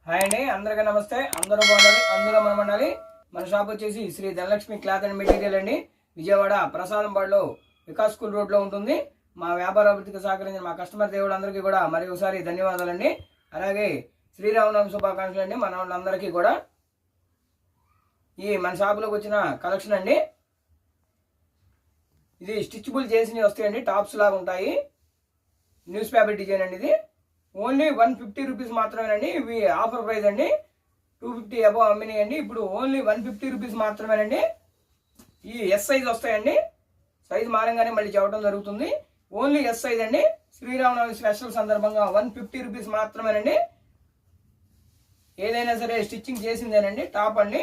Hi అండి, అందరికీ నమస్తే. అందరూ బాగుండాలి, అందరూ మనం ఉండాలి. మన షాప్ వచ్చేసి Shri Dhanalakshmi cloth and material అండి. విజయవాడ ప్రసాదంపాడులో వికాస్ స్కూల్ రోడ్లో ఉంటుంది. మా వ్యాపార అభివృద్ధికి సహకరించిన మా కస్టమర్ దేవుడు అందరికీ కూడా మరి ఒకసారి ధన్యవాదాలండి. అలాగే శ్రీరామనవమి శుభాకాంక్షలు అండి మన వాళ్ళందరికీ కూడా. ఈ మన షాపులోకి వచ్చిన కలెక్షన్ అండి, ఇది స్టిచ్బుల్ చేసినవి వస్తాయండి. టాప్స్ లాగా ఉంటాయి. న్యూస్ పేపర్ డిజైన్ అండి. ఇది ఓన్లీ 150 రూపీస్ మాత్రమేనండి. ఇవి ఆఫర్ ప్రైస్ అండి. 250 అబవ్ అమ్మినాయండి. ఇప్పుడు ఓన్లీ 150 రూపీస్ మాత్రమేనండి. ఈ ఎస్ సైజ్ వస్తాయండి. సైజ్ మారంగానే మళ్ళీ చెప్పడం జరుగుతుంది. ఓన్లీ ఎస్ సైజ్ అండి. శ్రీరామనవమి స్పెషల్ సందర్భంగా 150 రూపీస్ మాత్రమేనండి. ఏదైనా సరే స్టిచ్చింగ్ చేసిందేనండి. టాప్ అండి.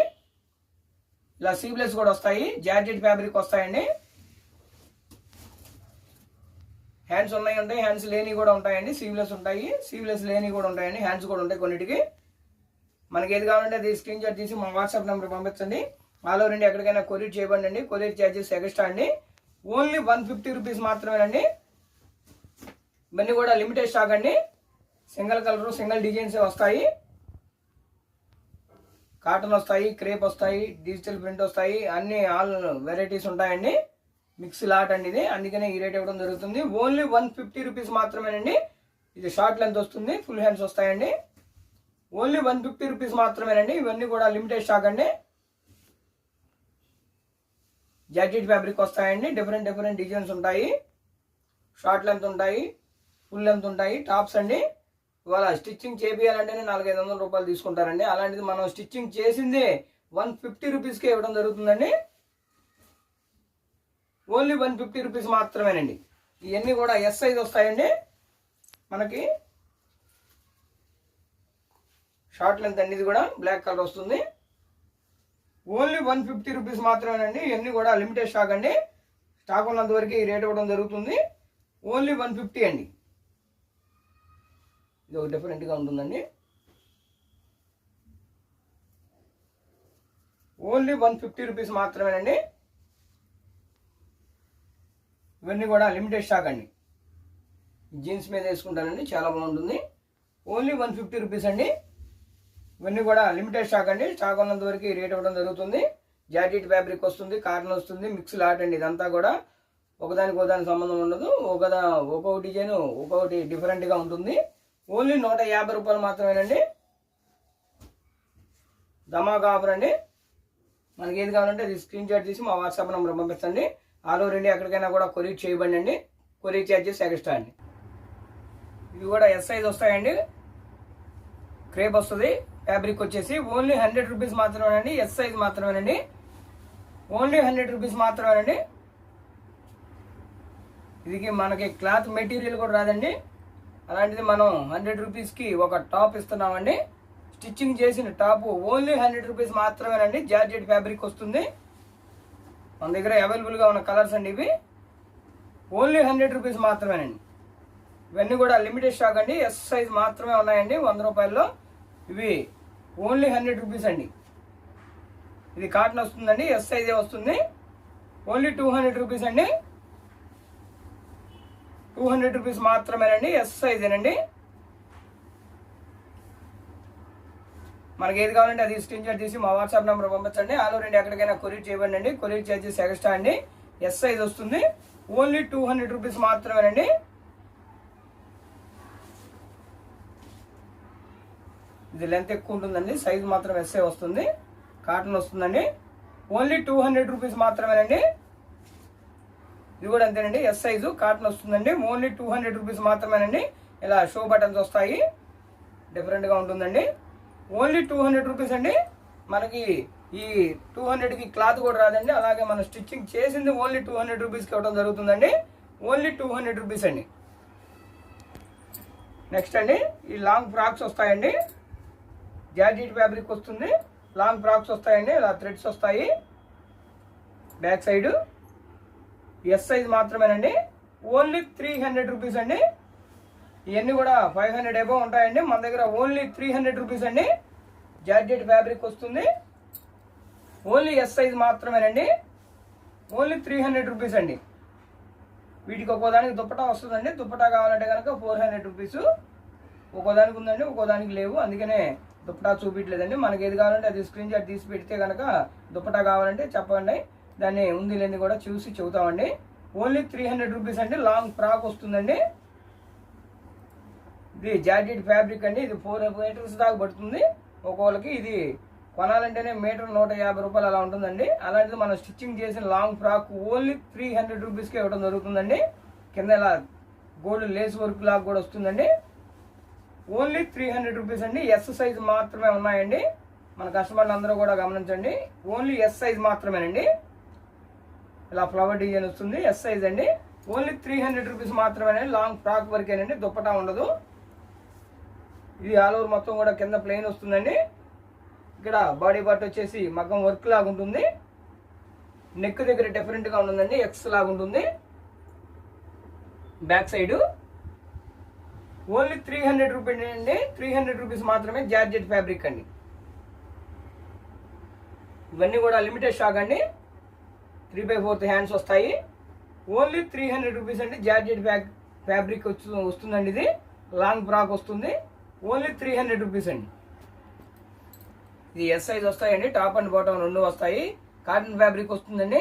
ఇలా సీవ్లెస్ కూడా వస్తాయి. జార్జెట్ ఫ్యాబ్రిక్ వస్తాయండి. హ్యాండ్స్ ఉన్నాయి ఉంటాయి, హ్యాండ్స్ లేని కూడా ఉంటాయండి. సీవ్లెస్ ఉంటాయి, సీవ్లెస్ లేని కూడా ఉంటాయండి. హ్యాండ్స్ కూడా ఉంటాయి కొన్నిటికి. మనకి ఏది కావాలంటే అది స్క్రీన్ షాట్ తీసి మా వాట్సాప్ నెంబర్ పంపించండి. ఆల్ ఓవర్ ఇండియా ఎక్కడికైనా కొరియర్ చేయబండి అండి. కొరియర్ ఛార్జెస్ ఎక్స్ట్రా అండి. ఓన్లీ 150 రూపీస్ మాత్రమేనండి. ఇవన్నీ కూడా లిమిటెడ్ స్టాక్ అండి. సింగిల్ కలర్, సింగిల్ డిజైన్స్ వస్తాయి. కాటన్ వస్తాయి, క్రేప్ వస్తాయి, డిజిటల్ ప్రింట్ వస్తాయి. అన్ని ఆల్ వెరైటీస్ ఉంటాయండి. మిక్స్ లాట్ అండి ఇది, అందుకనే ఈ రేట్ ఇవ్వడం జరుగుతుంది. ఓన్లీ 150 రూపీస్ మాత్రమేనండి. ఇది షార్ట్ లెంత్ వస్తుంది, ఫుల్ హ్యాండ్స్ వస్తాయండి. ఓన్లీ 150 రూపీస్ మాత్రమేనండి. ఇవన్నీ కూడా లిమిటెడ్ స్టాక్ అండి. జార్జెట్ ఫ్యాబ్రిక్ వస్తాయండి. డిఫరెంట్ డిజైన్స్ ఉంటాయి. షార్ట్ లెంత్ ఉంటాయి, ఫుల్ లెంత్ ఉంటాయి. టాప్స్ అండి. ఇవాళ స్టిచ్చింగ్ చేపియాలంటేనే 400-500 రూపాయలు తీసుకుంటారండి. అలాంటిది మనం స్టిచ్చింగ్ చేసింది 150 రూపీస్కే ఇవ్వడం జరుగుతుందండి. ఓన్లీ 150 రూపీస్ మాత్రమేనండి. ఇవన్నీ కూడా ఎస్ సైజ్ వస్తాయండి. మనకి షార్ట్ లెంత్ అండి. ఇది కూడా బ్లాక్ కలర్ వస్తుంది. ఓన్లీ 150 రూపీస్ మాత్రమేనండి. ఇవన్నీ కూడా లిమిటెడ్ స్టాక్ అండి. స్టాక్ ఉన్నంత వరకు ఈ రేట్ ఇవ్వడం జరుగుతుంది. ఓన్లీ 150 అండి. ఇది ఒక డిఫరెంట్గా ఉంటుందండి. ఓన్లీ 150 రూపీస్ మాత్రమేనండి. ఇవన్నీ కూడా లిమిటెడ్ స్టాక్ అండి. జీన్స్ మీద వేసుకుంటారండి, చాలా బాగుంటుంది. ఓన్లీ 150 రూపీస్ అండి. ఇవన్నీ కూడా లిమిటెడ్ స్టాక్ అండి. స్టాక్ ఉన్నంత వరకు రేట్ ఇవ్వడం జరుగుతుంది. జార్జెట్ ఫ్యాబ్రిక్ వస్తుంది, కాటన్ వస్తుంది, మిక్స్ లాట్ అండి. ఇదంతా కూడా ఒకదానికి సంబంధం ఉండదు. ఒక్కొక్క డిజైన్ ఒక్కొక్కటి డిఫరెంట్గా ఉంటుంది. ఓన్లీ 150 రూపాయలు మాత్రమేనండి. ధమాకా ఆఫర్ అండి. మనకి ఏది కావాలంటే అది స్క్రీన్ షాట్ తీసి మా వాట్సాప్ నెంబర్ పంపించండి. ఆల్ ఓవర్ ఇండియా ఎక్కడికైనా కూడా కొరియర్ చేయబండి అండి. కొరియర్ ఛార్జెస్ ఎక్స్ట్రా అండి. ఇవి కూడా ఎస్ సైజ్ వస్తాయండి. క్రేప్ వస్తుంది. ఫ్యాబ్రిక్ వచ్చేసి ఓన్లీ 100 రూపీస్ మాత్రమేనండి. ఎస్ సైజ్ మాత్రమేనండి. ఓన్లీ 100 రూపీస్ మాత్రమేనండి. ఇది మనకి క్లాత్ మెటీరియల్ కూడా రాదండి. అలాంటిది మనం 100 రూపీస్కి ఒక టాప్ ఇస్తున్నామండి. స్టిచ్చింగ్ చేసిన టాప్ ఓన్లీ 100 రూపీస్ మాత్రమేనండి. జార్జెట్ ఫ్యాబ్రిక్ వస్తుంది. మన దగ్గర అవైలబుల్గా ఉన్న కలర్స్ అండి ఇవి. ఓన్లీ 100 రూపీస్ మాత్రమేనండి. ఇవన్నీ కూడా లిమిటెడ్ స్టాక్ అండి. ఎస్ సైజ్ మాత్రమే ఉన్నాయండి. 100 రూపాయల్లో ఇవి ఓన్లీ 100 రూపీస్ అండి. ఇది కాటన్ వస్తుందండి. ఎస్ సైజే వస్తుంది. ఓన్లీ 200 రూపీస్ అండి. 200 రూపీస్ మాత్రమేనండి. ఎస్ సైజేనండి. మనకి ఏది కావాలంటే అది స్క్రీన్ షాట్ తీసి మా వాట్సాప్ నెంబర్ పంపించండి. ఆల్ ఓవర్ ఇండియా ఎక్కడికైనా కొరియర్ చేయబండి అండి. కొరియర్ ఛార్జెస్ ఎక్స్ట్రా అండి. ఎస్ సైజ్ వస్తుంది. ఓన్లీ 200 రూపీస్ మాత్రమేనండి. ఇది లెంత్ ఎక్కువ ఉంటుందండి. సైజ్ మాత్రం ఎస్ఐ వస్తుంది. కాటన్ వస్తుందండి. ఓన్లీ 200 రూపీస్ మాత్రమేనండి. ఇది కూడా అంతేనండి. ఎస్ సైజు కాటన్ వస్తుందండి. ఓన్లీ 200 రూపీస్ మాత్రమేనండి. ఇలా షో బటన్స్ వస్తాయి. డిఫరెంట్గా ఉంటుందండి. ఓన్లీ 200 రూపీస్ అండి. మనకి ఈ 200కి క్లాత్ కూడా రాదండి. అలాగే మనం స్టిచ్చింగ్ చేసింది ఓన్లీ 200 రూపీస్కి ఇవ్వడం జరుగుతుందండి. ఓన్లీ 200 రూపీస్ అండి. నెక్స్ట్ అండి, ఈ లాంగ్ ఫ్రాక్స్ వస్తాయండి. జార్జెట్ ఫ్యాబ్రిక్ వస్తుంది. లాంగ్ ఫ్రాక్స్ వస్తాయండి. ఇలా థ్రెడ్స్ వస్తాయి. బ్యాక్ సైడ్ ఎస్ సైజ్ మాత్రమేనండి. ఓన్లీ 300 రూపీస్ అండి. ఇవన్నీ కూడా 500 అబవ్ ఉంటాయండి. మన దగ్గర ఓన్లీ 300 రూపీస్ అండి. జార్జెట్ ఫ్యాబ్రిక్ వస్తుంది. ఓన్లీ ఎస్ సైజ్ మాత్రమేనండి. ఓన్లీ 300 రూపీస్ అండి. వీటికి ఒక్కోదానికి దుప్పటా వస్తుందండి. దుప్పటా కావాలంటే కనుక 400 రూపీస్. ఒక్కోదానికి ఉందండి, ఒక్కోదానికి లేవు. అందుకనే దుప్పటా చూపించలేదండి. మనకి ఏది కావాలంటే అది స్క్రీన్ షాట్ తీసి పెడితే కనుక దుప్పటా కావాలంటే చెప్పండి, దాన్ని ఉంది లేని కూడా చూసి చెబుతామండి. ఓన్లీ 300 రూపీస్ అండి. లాంగ్ ఫ్రాక్ వస్తుందండి. ఇది జార్జెట్ ఫ్యాబ్రిక్ అండి. ఇది 4 మీటర్స్ దాకా పడుతుంది ఒక్కొక్కరికి. ఇది కొనాలంటేనే మీటర్ 150 రూపాయలు అలా ఉంటుందండి. అలాంటిది మనం స్టిచ్చింగ్ చేసిన లాంగ్ ఫ్రాక్ ఓన్లీ 300 రూపీస్కి ఇవ్వడం జరుగుతుందండి. కింద ఇలా గోల్డ్ లేస్ వర్క్ లాగా కూడా వస్తుందండి. ఓన్లీ 300 రూపీస్ అండి. ఎస్ సైజ్ మాత్రమే ఉన్నాయండి. మన కస్టమర్లు అందరూ కూడా గమనించండి. ఓన్లీ ఎస్ సైజ్ మాత్రమేనండి. ఇలా ఫ్లవర్ డిజైన్ వస్తుంది, ఎస్ సైజ్ అండి. ఓన్లీ 300 రూపీస్ మాత్రమేనండి. లాంగ్ ఫ్రాక్ వరకేనండి, దుప్పటా ఉండదు. ఇది ఆల్ ఓవర్ మొత్తం కూడా కింద ప్లెయిన్ వస్తుందండి. ఇక్కడ బాడీ పార్ట్ వచ్చేసి మగ్గం వర్క్ లాగా ఉంటుంది. నెక్ దగ్గర డిఫరెంట్గా ఉంటుందండి, ఎక్స్ లాగా ఉంటుంది. బ్యాక్ సైడ్ ఓన్లీ 300 రూపీస్ అండి. 300 రూపీస్ మాత్రమే. జార్జెట్ ఫ్యాబ్రిక్ అండి. ఇవన్నీ కూడా లిమిటెడ్ స్టాక్ అండి. 3/4 హ్యాండ్స్ వస్తాయి. ఓన్లీ 300 రూపీస్ అండి. జార్జెట్ ఫ్యాబ్రిక్ వస్తుందండి. ఇది లాంగ్ ఫ్రాక్ వస్తుంది. ఓన్లీ 300 రూపీస్ అండి. ఇది ఎస్ సైజ్ వస్తాయండి. టాప్ అండ్ బాటమ్ రెండు వస్తాయి. కాటన్ ఫ్యాబ్రిక్ వస్తుందండి.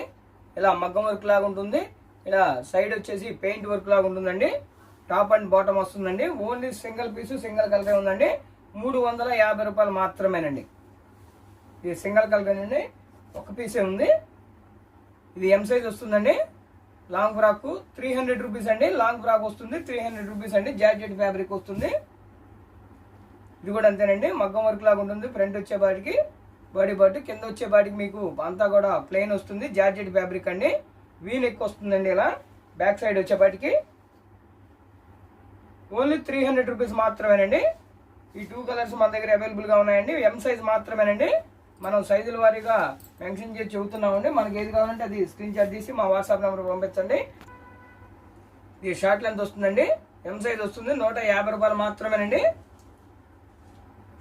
ఇలా మగ్గం వర్క్ లాగా ఉంటుంది. ఇలా సైడ్ వచ్చేసి పెయింట్ వర్క్ లాగా ఉంటుందండి. టాప్ అండ్ బాటమ్ వస్తుందండి. ఓన్లీ సింగిల్ పీసు, సింగిల్ కలర్ ఉందండి. 350 రూపాయలు మాత్రమేనండి. ఇది సింగిల్ కలర్ అండి, ఒక పీసే ఉంది. ఇది ఎం సైజ్ వస్తుందండి. లాంగ్ ఫ్రాక్ 300 రూపీస్ అండి. లాంగ్ ఫ్రాక్ వస్తుంది 300 రూపీస్ అండి. జార్జెట్ ఫ్యాబ్రిక్ వస్తుంది. ఇది కూడా అంతేనండి. మగ్గం వర్క్ లాగా ఉంటుంది. ఫ్రంట్ వచ్చే బాటికి బాడీ పార్ట్, కింద వచ్చే బాటికి మీకు అంతా కూడా ప్లెయిన్ వస్తుంది. జార్జెట్ ఫ్యాబ్రిక్ అండి. వీ నెక్ వస్తుందండి. ఇలా బ్యాక్ సైడ్ వచ్చే బాటికి ఓన్లీ 300 రూపీస్ మాత్రమేనండి. ఈ 2 కలర్స్ మన దగ్గర అవైలబుల్గా ఉన్నాయండి. ఎం సైజ్ మాత్రమేనండి. మనం సైజుల వారీగా మెన్షన్ చేసి చెబుతున్నామండి. మనకి ఏది కావాలంటే అది స్క్రీన్ షాట్ తీసి మా వాట్సాప్ నెంబర్ పంపించండి. ఇది షార్ట్ లెంత్ వస్తుందండి. ఎం సైజ్ వస్తుంది. 150 రూపాయలు మాత్రమేనండి.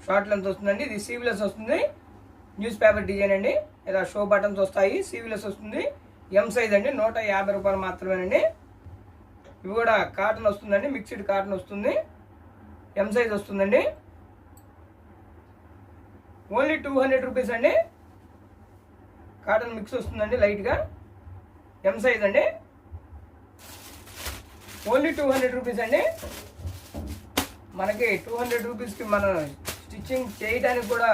షార్ట్ లెంత్ వస్తుందండి. ఇది సీవ్లెస్ వస్తుంది. న్యూస్ పేపర్ డిజైన్ అండి. ఇలా షో బటన్స్ వస్తాయి. సీవ్లెస్ వస్తుంది. ఎం సైజ్ అండి. 150 రూపాయలు మాత్రమేనండి. ఇవి కూడా కాటన్ వస్తుందండి. మిక్స్డ్ కాటన్ వస్తుంది. ఎం సైజ్ వస్తుందండి. ఓన్లీ 200 రూపీస్ అండి. కాటన్ మిక్స్ వస్తుందండి లైట్గా. ఎం సైజ్ అండి. ఓన్లీ 200 రూపీస్ అండి. మనకి 200 రూపీస్కి మనం స్టిచ్చింగ్ చేయడానికి కూడా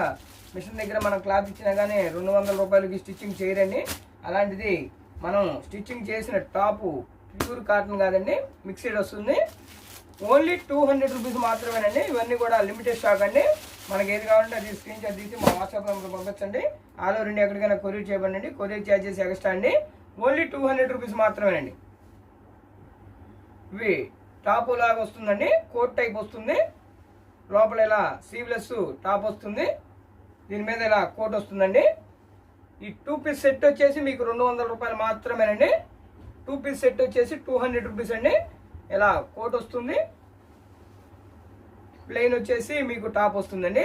మిషన్ దగ్గర మనం క్లాత్ ఇచ్చినా కానీ 200 రూపాయలకి స్టిచ్చింగ్ చేయరండి. అలాంటిది మనం స్టిచ్చింగ్ చేసిన టాపు ప్యూర్ కాటన్ కాదండి, మిక్స్డ్ వస్తుంది. ఓన్లీ 200 రూపీస్ మాత్రమేనండి. ఇవన్నీ కూడా లిమిటెడ్ స్టాక్ అండి. మనకి ఏది కావాలంటే అది స్క్రీన్ షాట్ తీసి మా వాట్సాప్ నెంబర్ పంపించండి. ఆల్ ఓవర్ ఇండియా ఎక్కడికైనా కొరియర్ చేయబడండి. కొరియర్ ఛార్జెస్ ఎక్స్ట్రా అండి. ఓన్లీ 200 రూపీస్ మాత్రమేనండి. ఇవి టాప్ లాగా వస్తుందండి. కోట్ టైప్ వస్తుంది. లోపల ఇలా సీవ్లెస్ టాప్ వస్తుంది. దీని మీద ఇలా కోట్ వస్తుందండి. ఈ 2 పీస్ సెట్ వచ్చేసి మీకు 200 రూపాయలు మాత్రమేనండి. 2 పీస్ సెట్ వచ్చేసి 200 రూపీస్ అండి. ఇలా కోట్ వస్తుంది. ప్లెయిన్ వచ్చేసి మీకు టాప్ వస్తుందండి.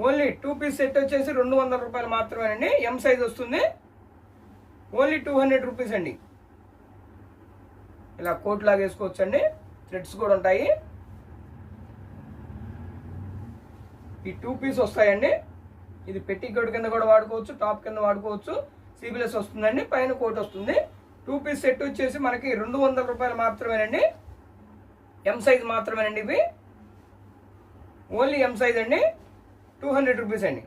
ఓన్లీ 2 పీస్ సెట్ వచ్చేసి 200 రూపాయలు మాత్రమేనండి. ఎం సైజ్ వస్తుంది. ఓన్లీ 200 రూపీస్ అండి. ఇలా కోట్ లాగా వేసుకోవచ్చు అండి. థ్రెడ్స్ కూడా ఉంటాయి. ఈ 2 పీస్ వస్తాయండి. ఇది పెట్టికోట్ కింద కూడా వాడుకోవచ్చు, టాప్ కింద వాడుకోవచ్చు. సీబిలెస్ వస్తుందండి. పైన కోట్ వస్తుంది. 2 పీస్ సెట్ వచ్చేసి మనకి 200 రూపాయలు మాత్రమేనండి. ఎం సైజ్ మాత్రమేనండి. ఇవి ఓన్లీ ఎం సైజ్ అండి. 200 రూపీస్ అండి.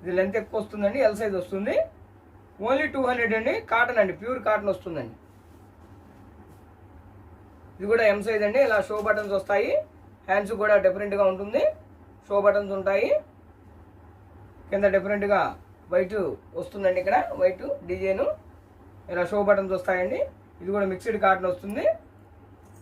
ఇది లెంత్ ఎక్కువ వస్తుందండి. ఎల్ సైజ్ వస్తుంది. ఓన్లీ 200 అండి. కాటన్ అండి, ప్యూర్ కాటన్ వస్తుందండి. ఇది కూడా ఎం సైజ్ అండి. ఇలా షో బటన్స్ వస్తాయి. హ్యాండ్స్ కూడా డిఫరెంట్గా ఉంటుంది. షో బటన్స్ ఉంటాయి. కింద డిఫరెంట్గా వైట్ వస్తుందండి. ఇక్కడ వైట్ డిజైన్ ఇలా షో బటన్స్ వస్తాయండి. ఇది కూడా మిక్స్డ్ కాటన్ వస్తుంది.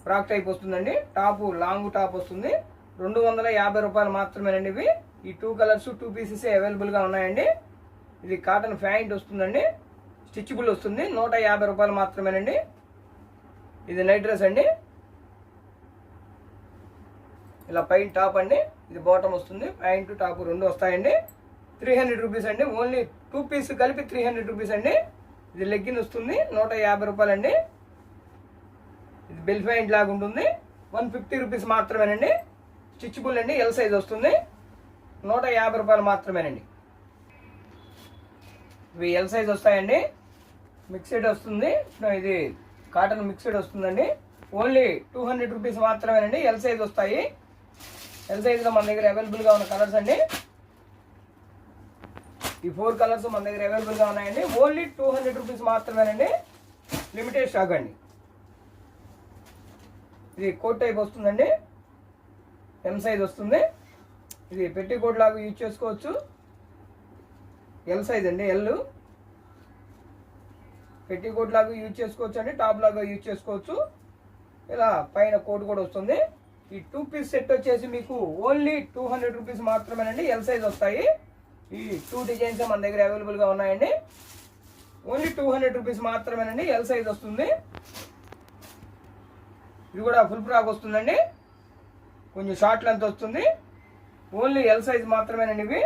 ఫ్రాక్ టైప్ వస్తుందండి. టాప్ లాంగ్ టాప్ వస్తుంది. 250 రూపాయలు మాత్రమేనండి. ఇవి ఈ 2 కలర్స్ 2 పీసెస్ అవైలబుల్గా ఉన్నాయండి. ఇది కాటన్ ప్యాంట్ వస్తుందండి. స్టిచ్బుల్ వస్తుంది. 150 రూపాయలు మాత్రమేనండి. ఇది నైట్ డ్రెస్ అండి. ఇలా పైన టాప్ అండి. ఇది బాటమ్ వస్తుంది. ప్యాంటు టాప్ రెండు వస్తాయండి. 300 రూపీస్ అండి. ఓన్లీ 2 పీస్ కలిపి 300 రూపీస్ అండి. ఇది లెగ్గిన్ వస్తుంది. 150 రూపాయలు అండి. ఇది బెల్ ప్యాంట్ లాగా ఉంటుంది. 150 రూపీస్ మాత్రమేనండి. స్టిచ్బుల్ అండి, ఎల్ సైజ్ వస్తుంది, 150 రూపాయలు మాత్రమేనండి. ఇవి ఎల్ సైజ్ వస్తాయండి, మిక్స్డ్ వస్తుంది, ఇది కాటన్ మిక్స్డ్ వస్తుందండి. ఓన్లీ 200 రూపీస్ మాత్రమేనండి. ఎల్ సైజ్ వస్తాయి. ఎల్ సైజ్లో మన దగ్గర అవైలబుల్గా ఉన్న కలర్స్ అండి, ఈ 4 కలర్స్ మన దగ్గర అవైలబుల్గా ఉన్నాయండి. ఓన్లీ 200 రూపీస్ మాత్రమేనండి, లిమిటెడ్ స్టాక్ అండి. ఇది కోట్ టైప్ వస్తుందండి, ఎం సైజ్ వస్తుంది. ఇది పెట్టి కోట్ లాగా యూజ్ చేసుకోవచ్చు. ఎల్ సైజ్ అండి, ఎల్ పెట్టి కోట్ లాగా యూజ్ చేసుకోవచ్చు అండి, టాప్ లాగా యూజ్ చేసుకోవచ్చు. ఇలా పైన కోట్ కూడా వస్తుంది. ఈ 2 పీస్ సెట్ వచ్చేసి మీకు ఓన్లీ 200 రూపీస్ మాత్రమేనండి. ఎల్ సైజ్ వస్తాయి. ఈ 2 డిజైన్స్ మన దగ్గర అవైలబుల్గా ఉన్నాయండి. ఓన్లీ 200 రూపీస్ మాత్రమేనండి, ఎల్ సైజ్ వస్తుంది. ఇది కూడా ఫుల్ ఫ్రాక్ వస్తుందండి, కొంచెం షార్ట్ లెంత్ వస్తుంది. ఓన్లీ ఎల్ సైజ్ మాత్రమేనండి. ఇవి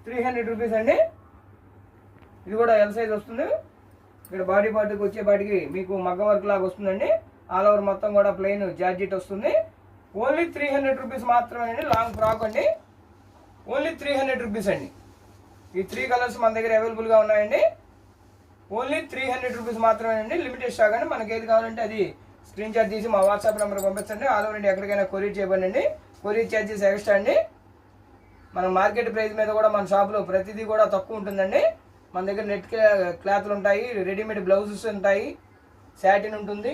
300 రూపీస్ అండి. ఇది కూడా ఎల్ సైజ్ వస్తుంది. ఇక్కడ బాడీ పార్ట్కి వచ్చేపాటికి మీకు మగ్గం వర్క్ లాగా వస్తుందండి. ఆల్ ఓవర్ మొత్తం కూడా ప్లెయిన్ జార్జెట్ వస్తుంది. ఓన్లీ 300 రూపీస్ మాత్రమేనండి. లాంగ్ ఫ్రాక్ అండి, ఓన్లీ 300 రూపీస్ అండి. ఈ 3 కలర్స్ మన దగ్గర అవైలబుల్గా ఉన్నాయండి. ఓన్లీ 300 రూపీస్ మాత్రమేనండి, లిమిటెడ్ స్టాక్ అండి. మనకి ఏది కావాలంటే అది స్క్రీన్ షాట్ తీసి మా వాట్సాప్ నెంబర్ పంపించండి. ఆల్ ఓవర్ ఇండియా ఎక్కడికైనా కొరియర్ చేయబడండి. కొరియర్ ఛార్జెస్ ఎక్స్ట్రా అండి. మన మార్కెట్ ప్రైస్ మీద కూడా మన షాప్లో ప్రతిదీ కూడా తక్కువ ఉంటుందండి. మన దగ్గర నెట్ క్లాత్లు ఉంటాయి, రెడీమేడ్ బ్లౌజెస్ ఉంటాయి, శాటిన్ ఉంటుంది,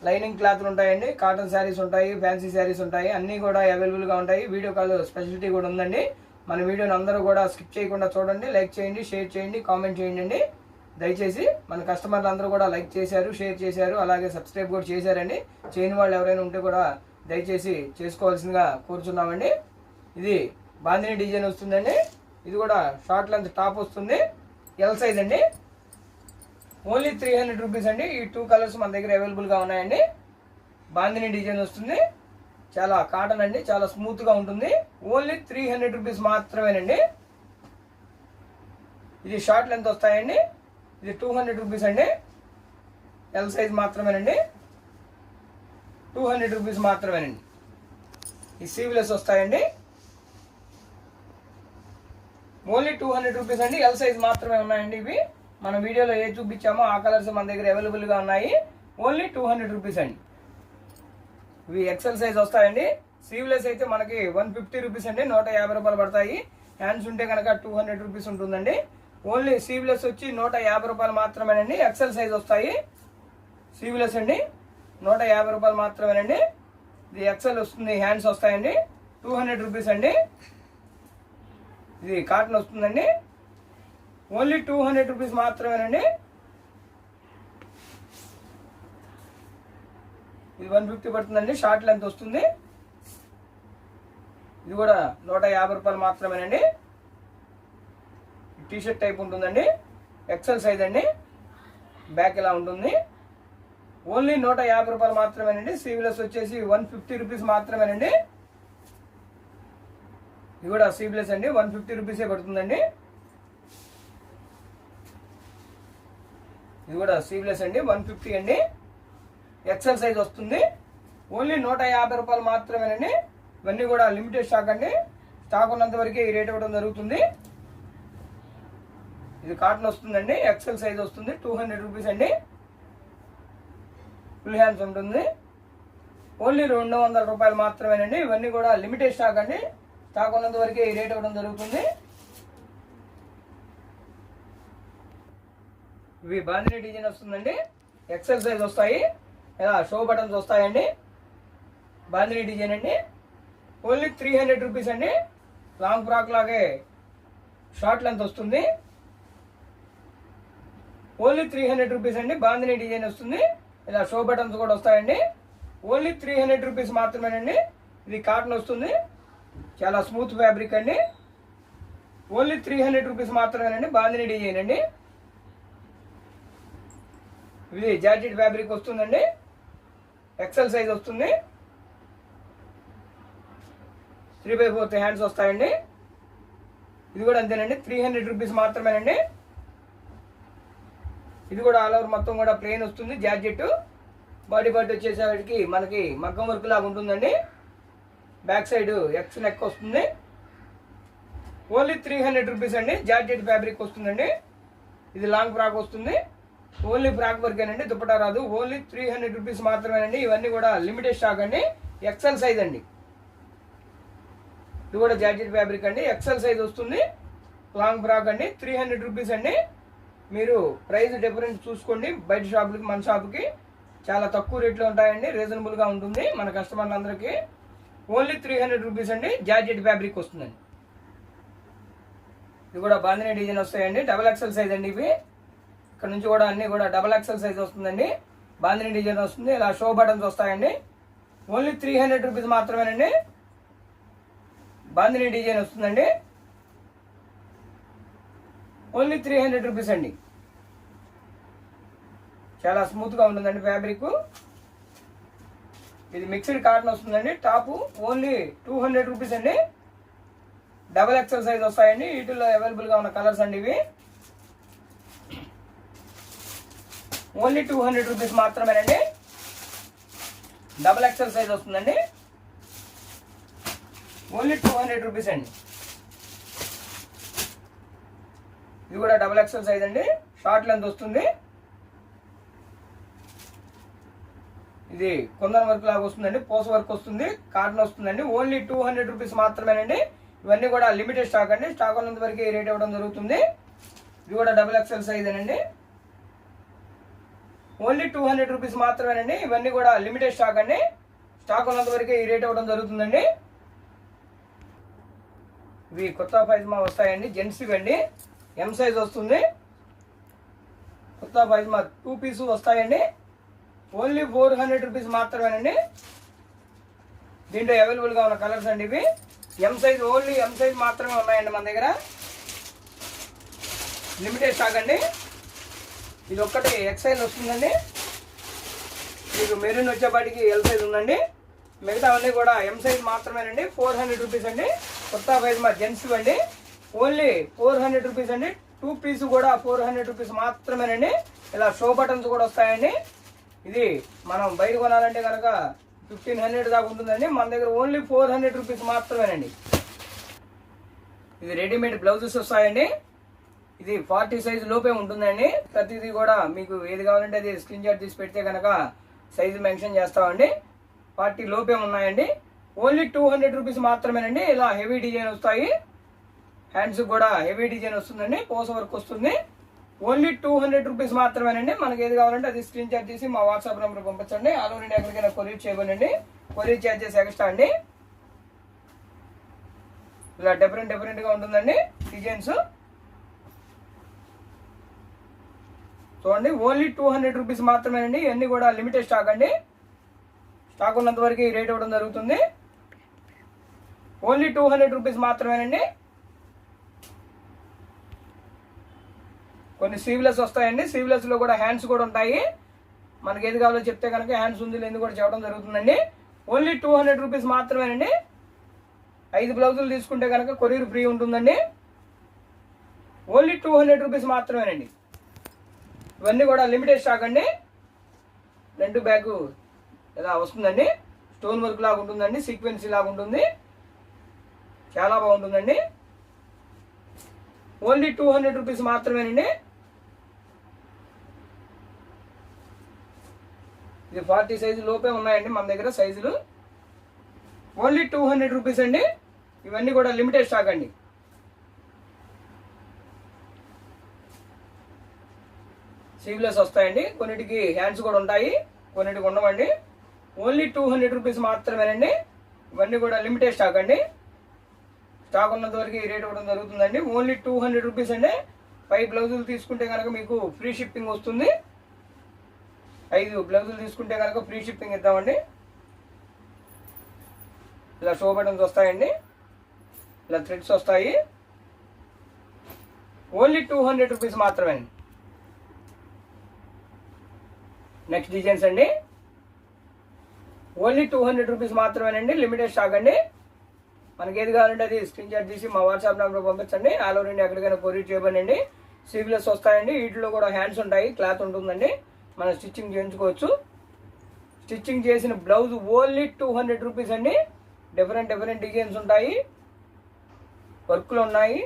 లైనింగ్ క్లాత్లు ఉంటాయండి, కాటన్ శారీస్ ఉంటాయి, ఫ్యాన్సీ శారీస్ ఉంటాయి, అన్నీ కూడా అవైలబుల్గా ఉంటాయి. వీడియో కాల్ స్పెషాలిటీ కూడా ఉందండి. మన వీడియోని అందరూ కూడా స్కిప్ చేయకుండా చూడండి, లైక్ చేయండి, షేర్ చేయండి, కామెంట్ చేయండి. దయచేసి మన కస్టమర్లు అందరూ కూడా లైక్ చేశారు, షేర్ చేశారు, అలాగే సబ్స్క్రైబ్ కూడా చేశారండి. చేయని వాళ్ళు ఎవరైనా ఉంటే కూడా దయచేసి చేసుకోవాల్సిందిగా కోరుచున్నామండి. ఇది బాందిని డిజైన్ వస్తుందండి. ఇది కూడా షార్ట్ లెంత్ టాప్ వస్తుంది, ఎల్ సైజ్ అండి. ఓన్లీ 300 రూపీస్ అండి. ఈ 2 కలర్స్ మన దగ్గర అవైలబుల్గా ఉన్నాయండి. బాందిని డిజైన్ వస్తుంది, చాలా కాటన్ అండి, చాలా స్మూత్గా ఉంటుంది. ఓన్లీ 300 రూపీస్ మాత్రమేనండి. ఇది షార్ట్ లెంత్ వస్తాయండి. ఇది 200 రూపీస్ అండి, ఎల్ సైజ్ మాత్రమేనండి, 200 రూపీస్ మాత్రమేనండి. ఈ సీవ్లెస్ వస్తాయండి, ఓన్లీ 200 రూపీస్ అండి, ఎల్ సైజ్ మాత్రమే ఉన్నాయండి. ఇవి మన వీడియోలో ఏ చూపించామో ఆ కలర్స్ మన దగ్గర అవైలబుల్గా ఉన్నాయి. ఓన్లీ 200 రూపీస్ అండి. ఇవి ఎక్సెల్ సైజ్ వస్తాయండి. సీవ్లెస్ అయితే మనకి 150 రూపీస్ అండి, 150 రూపాయలు పడతాయి. హ్యాండ్స్ ఉంటే కనుక 200 రూపీస్ ఉంటుందండి. ఓన్లీ సీవ్లెస్ వచ్చి 150 రూపాయలు మాత్రమేనండి. ఎక్సెల్ సైజ్ వస్తాయి, సీవ్లెస్ అండి, 150 రూపాయలు మాత్రమేనండి. ఇది ఎక్సెల్ వస్తుంది, హ్యాండ్స్ వస్తాయండి, 200 రూపీస్ అండి. ఇది కాటన్ వస్తుందండి, ఓన్లీ 200 రూపీస్ మాత్రమేనండి. ఇది 150 పడుతుందండి, షార్ట్ లెంత్ వస్తుంది. ఇది కూడా 150 రూపాయలు మాత్రమేనండి. టీషర్ట్ టైప్ ఉంటుందండి, ఎక్సెల్ సైజ్ అండి, బ్యాక్ ఇలా ఉంటుంది. ఓన్లీ 150 రూపాయలు మాత్రమేనండి. సీవ్లెస్ వచ్చేసి 150 రూపీస్ మాత్రమేనండి. ఇది కూడా సీవ్లెస్ అండి, 150 రూపీసే పడుతుందండి. ఇది కూడా సీవ్లెస్ అండి, 150 అండి, ఎక్సెల్ సైజ్ వస్తుంది. ఓన్లీ 150 రూపాయలు మాత్రమేనండి. ఇవన్నీ కూడా లిమిటెడ్ స్టాక్ అండి, స్టాక్ ఉన్నంత వరకే ఈ రేట్ ఇవ్వడం జరుగుతుంది. ఇది కాటన్ వస్తుందండి, ఎక్సెల్ సైజ్ వస్తుంది, 200 రూపీస్ అండి. ఫుల్ హ్యాండ్స్ ఉంటుంది, ఓన్లీ 200 రూపాయలు మాత్రమేనండి. ఇవన్నీ కూడా లిమిటెడ్ స్టాక్ అండి, స్టాక్ ఉన్నంత వరకే ఈ రేట్ ఇవ్వడం జరుగుతుంది. ఇవి బాందిని డిజైన్ వస్తుందండి, ఎక్సెల్ సైజ్ వస్తాయి, ఇలా షో బటన్స్ వస్తాయండి. బాందిని డిజైన్ అండి, ఓన్లీ 300 రూపీస్ అండి. లాంగ్ ఫ్రాక్ లాగే షార్ట్ లెంత్ వస్తుంది, ఓన్లీ 300 రూపీస్ అండి. బాందిని డిజైన్ వస్తుంది, ఇలా షో బటన్స్ కూడా వస్తాయండి, ఓన్లీ 300 రూపీస్ మాత్రమేనండి. ఇది కాటన్ వస్తుంది, చాలా స్మూత్ ఫ్యాబ్రిక్ అండి, ఓన్లీ 300 రూపీస్ మాత్రమేనండి. బాందిని డిజైన్ అండి, ఇది జార్జెట్ ఫ్యాబ్రిక్ వస్తుందండి, ఎక్సెల్ సైజ్ వస్తుంది, 3/4 హ్యాండ్స్ వస్తాయండి. ఇది కూడా అంతేనండి, 300 రూపీస్ మాత్రమేనండి. ఇది కూడా ఆల్ ఓవర్ మొత్తం కూడా ప్లెయిన్ వస్తుంది, జార్జెట్. బాడీ పార్ట్ వచ్చేసరికి మనకి మగ్గం వర్క్ లాగా ఉంటుందండి. బ్యాక్ సైడ్ ఎక్స్ నెక్ వస్తుంది. ఓన్లీ 300 రూపీస్ అండి. జార్జెట్ ఫ్యాబ్రిక్ వస్తుందండి. ఇది లాంగ్ ఫ్రాక్ వస్తుంది. ఓన్లీ ఫ్రాక్ వర్కేనండి, దుపట్టా రాదు. ఓన్లీ 300 రూపీస్ మాత్రమేనండి. ఇవన్నీ కూడా లిమిటెడ్ స్టాక్ అండి. ఎక్సెల్ సైజ్ అండి. ఇది కూడా జార్జెట్ ఫ్యాబ్రిక్ అండి. ఎక్సెల్ సైజ్ వస్తుంది. లాంగ్ ఫ్రాక్ అండి. 300 రూపీస్ అండి. మీరు ప్రైస్ డిఫరెన్స్ చూసుకోండి. బయట షాపులకి మన షాప్కి చాలా తక్కువ రేట్లో ఉంటాయండి. రీజనబుల్గా ఉంటుంది మన కస్టమర్లందరికీ. ఓన్లీ 300 రూపీస్ అండి. జార్జెట్ ఫ్యాబ్రిక్ వస్తుందండి. ఇది కూడా బాందినీ డిజైన్ వస్తాయండి. డబల్ ఎక్సెల్ సైజ్ అండి. ఇవి ఇక్కడ నుంచి కూడా అన్ని కూడా డబల్ ఎక్సెల్ సైజ్ వస్తుందండి. బాందినీ డిజైన్ వస్తుంది. ఇలా షో బటన్స్ వస్తాయండి. ఓన్లీ 300 రూపీస్ మాత్రమేనండి. బాందినీ డిజైన్ వస్తుందండి. ఓన్లీ 300 రూపీస్ అండి. చాలా స్మూత్గా ఉంటుందండి ఫ్యాబ్రిక్. ఇది మిక్స్డ్ కాటన్ వస్తుందండి. టాపు ఓన్లీ 200 రూపీస్ అండి. డబల్ ఎక్సెల్ సైజ్ వస్తాయండి. వీటిల్లో అవైలబుల్గా ఉన్న కలర్స్ అండి ఇవి. ఓన్లీ 200 రూపీస్ మాత్రమేనండి. డబల్ ఎక్సెల్ సైజ్ వస్తుందండి. ఓన్లీ 200 రూపీస్ అండి. ఇది కూడా డబల్ ఎక్సెల్ సైజ్ అండి. షార్ట్ లెంత్ వస్తుంది. ఇది కుందన్ వర్క్ లాగా వస్తుందండి. పోస్ వర్క్ వస్తుంది. కాటన్ వస్తుందండి. ఓన్లీ 200 రూపీస్ మాత్రమేనండి. ఇవన్నీ కూడా లిమిటెడ్ స్టాక్ అండి. స్టాక్ ఉన్నంత వరకు రేట్ ఇవ్వడం జరుగుతుంది. ఇది కూడా డబుల్ ఎక్సెల్ సైజ్ అండి. ఓన్లీ 200 రూపీస్ మాత్రమేనండి. ఇవన్నీ కూడా లిమిటెడ్ స్టాక్ అండి. స్టాక్ ఉన్నంత వరకు ఈ రేట్ ఇవ్వడం జరుగుతుందండి. ఇవి కొత్త పైజమా వస్తాయండి. జెంట్స్ ఇవ్వండి. ఎం సైజ్ వస్తుంది. కొత్త పైజమా 2 పీస్ వస్తాయండి. ఓన్లీ 400 రూపీస్ మాత్రమేనండి. దీంట్లో అవైలబుల్గా ఉన్న కలర్స్ అండి ఇవి. M size only M size మాత్రమే ఉన్నాయండి మన దగ్గర. లిమిటెడ్ స్టాక్ అండి. ఇది ఒక్కటి ఎక్సైజ్ వస్తుందండి. మీకు మెరూన్ వచ్చేపాటికి ఎల్ సైజ్ ఉందండి. మిగతావన్నీ కూడా ఎం సైజ్ మాత్రమేనండి. 400 రూపీస్ అండి. కొత్త సైజ్ మా జెంట్స్ ఇవ్వండి. ఓన్లీ 400 రూపీస్ అండి. 2 పీస్ కూడా 400 రూపీస్ మాత్రమేనండి. ఇలా షో బటన్స్ కూడా వస్తాయండి. ఇది మనం బయట కొనాలంటే కనుక 1500 దాకా ఉంటుందండి. మన దగ్గర ఓన్లీ 400 రూపీస్ మాత్రమేనండి. ఇది రెడీమేడ్ బ్లౌజెస్ వస్తాయండి. ఇది 40 సైజు లోపే ఉంటుందండి. ప్రతిదీ కూడా మీకు ఏది కావాలంటే అది స్క్రీన్ షాట్ తీసి పెడితే కనుక సైజు మెన్షన్ చేస్తామండి. 40 లోపే ఉన్నాయండి. ఓన్లీ 200 రూపీస్ మాత్రమేనండి. ఇలా హెవీ డిజైన్ వస్తాయి. హ్యాండ్స్ కూడా హెవీ డిజైన్ వస్తుందండి. పోస వర్క్ వస్తుంది. ఓన్లీ 200 రూపీస్ మాత్రమేనండి. మనకి ఏది కావాలంటే అది స్క్రీన్ షాట్ తీసి మా వాట్సాప్ నెంబర్ పంపించండి. ఆల్ ఓవర్ ఇండియా ఎక్కడికైనా కొరియర్ చేయబడండి. కొరియర్ ఛార్జెస్ ఎక్స్ట్రా అండి. ఇలా డిఫరెంట్గా ఉంటుందండి డిజైన్స్. చూడండి ఓన్లీ 200 రూపీస్ మాత్రమేనండి. ఇవన్నీ కూడా లిమిటెడ్ స్టాక్ అండి. స్టాక్ ఉన్నంత వరకు ఈ రేట్ ఇవ్వడం జరుగుతుంది. ఓన్లీ 200 రూపీస్ మాత్రమేనండి. కొన్ని స్లీవ్లెస్ వస్తాయండి. స్లీవ్లెస్ లో కూడా హ్యాండ్స్ కూడా ఉంటాయి. మనకి ఏది కావాలో చెప్తే కనుక హ్యాండ్స్ ఉంది లేదు కూడా చెప్పడం జరుగుతుందండి. ఓన్లీ 200 రూపీస్ మాత్రమేనండి. 5 బ్లౌజులు తీసుకుంటే కనుక కొరియర్ ఫ్రీ ఉంటుందండి. ఓన్లీ 200 రూపీస్ మాత్రమేనండి. ఇవన్నీ కూడా లిమిటెడ్ స్టాక్ అండి. ఫ్రంట్ బ్యాక్ ఇలా వస్తుందండి. స్టోన్ వర్క్ లాగా ఉంటుందండి. సీక్వెన్సీ లాగా ఉంటుంది. చాలా బాగుంటుందండి. ఓన్లీ 200 రూపీస్ మాత్రమేనండి. ఇది 40 సైజు లోపే ఉన్నాయండి మన దగ్గర సైజులు. ఓన్లీ 200 రూపీస్ అండి. ఇవన్నీ కూడా లిమిటెడ్ స్టాక్ అండి. స్లీవ్లెస్ వస్తాయండి. కొన్నిటికి హ్యాండ్స్ కూడా ఉంటాయి, కొన్నిటికి ఉండవండి. ఓన్లీ 200 రూపీస్ మాత్రమేనండి. ఇవన్నీ కూడా లిమిటెడ్ స్టాక్ అండి. స్టాక్ ఉన్నంత వరకు ఈ రేట్ ఇవ్వడం జరుగుతుందండి. ఓన్లీ 200 రూపీస్ అండి. 5 బ్లౌజులు తీసుకుంటే కనుక మీకు ఫ్రీ షిప్పింగ్ వస్తుంది. 5 బ్లౌజులు తీసుకుంటే కనుక ఫ్రీ షిప్పింగ్ ఇద్దామండి. ఇలా షో బటన్స్ వస్తాయండి. ఇలా థ్రెడ్స్ వస్తాయి. ఓన్లీ 200 రూపీస్ మాత్రమే. నెక్స్ట్ డిజైన్స్ అండి. ఓన్లీ 200 రూపీస్ మాత్రమేనండి. లిమిటెడ్ స్టాక్ అండి. మనకి ఏది కావాలంటే అది స్క్రీన్ షాట్ తీసి మా వాట్సాప్ నెంబర్ పంపించండి. ఆల్ ఓవర్ ఇండియా ఎక్కడికైనా కొరియర్ చేయబడండి. స్లీవ్లెస్ వస్తాయండి. వీటిలో కూడా హ్యాండ్స్ ఉంటాయి, క్లాత్ ఉంటుందండి. మనం స్టిచ్చింగ్ చేయించుకోవచ్చు. స్టిచ్చింగ్ చేసిన బ్లౌజ్ ఓన్లీ 200 రూపీస్ అండి. డిఫరెంట్ డిజైన్స్ ఉంటాయి, వర్క్లు ఉన్నాయి.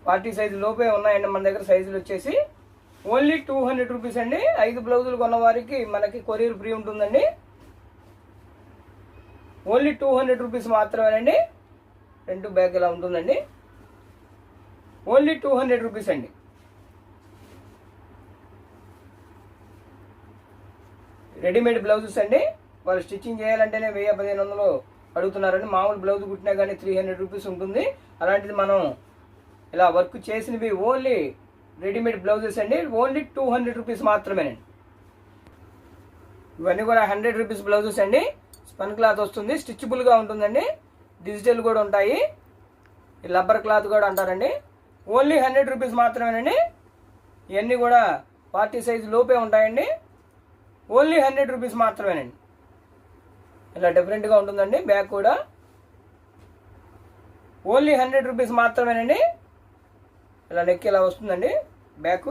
40 సైజు లోపే ఉన్నాయండి మన దగ్గర సైజులు వచ్చేసి. ఓన్లీ 200 రూపీస్ అండి. 5 బ్లౌజులు కొన్న వారికి మనకి కొరియర్ ఫ్రీ ఉంటుందండి. ఓన్లీ 200 రూపీస్ మాత్రమేనండి. ఫ్రంట్ బ్యాక్ ఇలా ఉంటుందండి. ఓన్లీ 200 రూపీస్ అండి. రెడీమేడ్ బ్లౌజెస్ అండి. వాళ్ళు స్టిచ్చింగ్ చేయాలంటేనే 1000-1500 అడుగుతున్నారండి. మామూలు బ్లౌజ్ కుట్టినా కానీ 300 రూపీస్ ఉంటుంది. అలాంటిది మనం ఇలా వర్క్ చేసినవి ఓన్లీ రెడీమేడ్ బ్లౌజెస్ అండి. ఓన్లీ 200 రూపీస్ మాత్రమేనండి. ఇవన్నీ కూడా 100 రూపీస్ బ్లౌజెస్ అండి. స్పన్ క్లాత్ వస్తుంది, స్టిచ్బుల్గా ఉంటుందండి. డిజిటల్ కూడా ఉంటాయి. రబ్బర్ క్లాత్ కూడా అంటారండి. ఓన్లీ 100 రూపీస్ మాత్రమేనండి. ఇవన్నీ కూడా 40 సైజు లోపే ఉంటాయండి. ఓన్లీ 100 రూపీస్ మాత్రమేనండి. ఇలా డిఫరెంట్గా ఉంటుందండి. బ్యాక్ కూడా ఓన్లీ 100 రూపీస్ మాత్రమేనండి. ఇలా నెక్ ఇలా వస్తుందండి. బ్యాక్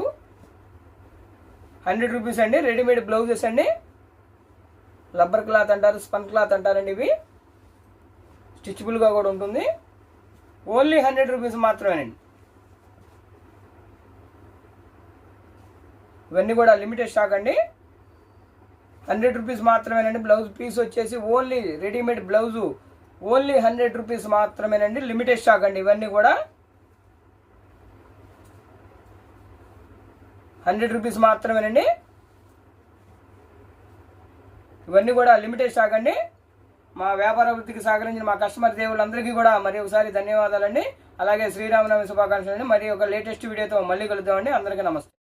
100 రూపీస్ అండి. రెడీమేడ్ బ్లౌజెస్ అండి. రబ్బర్ క్లాత్ అంటారు, స్పన్ క్లాత్ అంటారండి. ఇవి స్టిచ్బుల్గా కూడా ఉంటుంది. ఓన్లీ 100 రూపీస్ మాత్రమేనండి. ఇవన్నీ కూడా లిమిటెడ్ స్టాక్ అండి. 100 రూపీస్ మాత్రమేనండి. బ్లౌజ్ పీస్ వచ్చేసి only readymade blouse only 100 rupees మాత్రమేనండి. లిమిటెడ్ స్టాక్ అండి. ఇవన్నీ కూడా 100 రూపీస్ మాత్రమేనండి. ఇవన్నీ కూడా లిమిటెడ్ స్టాక్ అండి. మా వ్యాపార వృత్తికి సహకరించిన మా కస్టమర్ దేవుళ్ళందరికీ కూడా మరి ఒకసారి ధన్యవాదాలండి. అలాగే శ్రీరామనవమి శుభాకాంక్షలు అండి. మరి ఒక లేటెస్ట్ వీడియోతో మళ్ళీ కలుద్దామండి. అందరికీ నమస్తే.